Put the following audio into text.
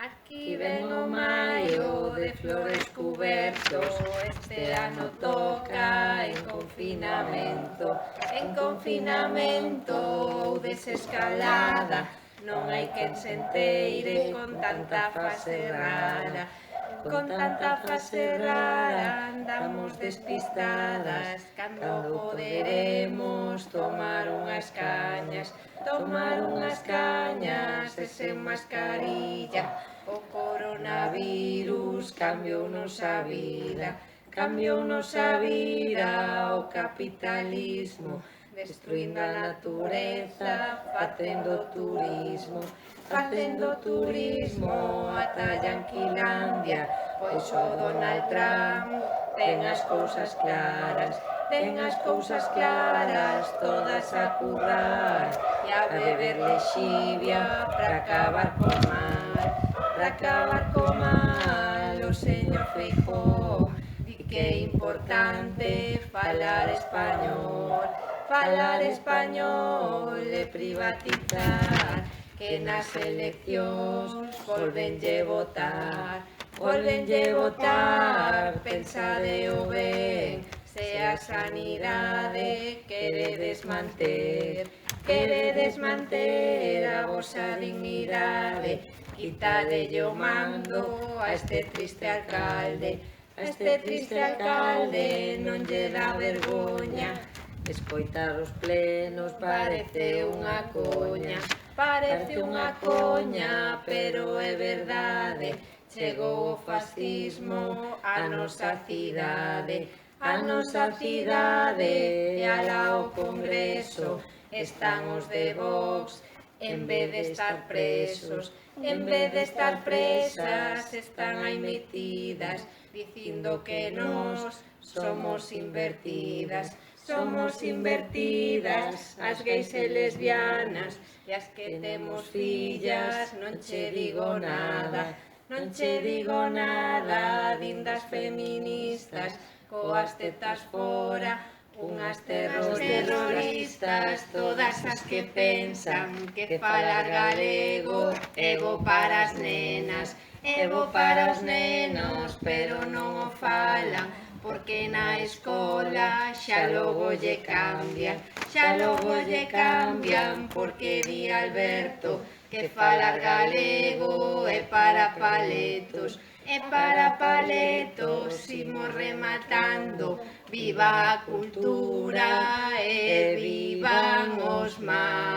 Aquí ven o maio de flores cubertos, este ano toca en confinamento ou desescalada, non hai quen se enteire con tanta fase rara. Con tanta fase rara andamos despistadas, cando poderemos tomar unhas cañas e sen mascarilla. O coronavirus cambiounos a vida, o capitalismo, destruindo a natureza, facendo turismo ata Yanquilandia, pois o Donald Trump ten as cousas claras, todas a currar e a beber lexivia para acabar co mal, o señor Feijóo di que é importante falar español e privatizar, que nas eleccións volvenlle votar, pensadeo ben, se a sanidade queredes manter a vosa dignidade, quitadelle o mando a este triste alcalde, non lle dá vergoña. Escoitar os plenos parece unha coña, pero é verdade, chegou o fascismo á nosa cidade, e alá o Congreso están os de Vox, en vez de estar presos, están aí metidas, dicindo que nós somos invertidas, as gays e lesbianas, e as que temos fillas, non che digo nada, dindas feministas, coas tetas fora, unhas terroristas, todas as que pensan que falar galego é bo para as nenas, pero non o falan, porque na escola xa logo lle cambian, porque di Alberto que falar galego é para paletos, imos rematando, viva a cultura e vivan os malos.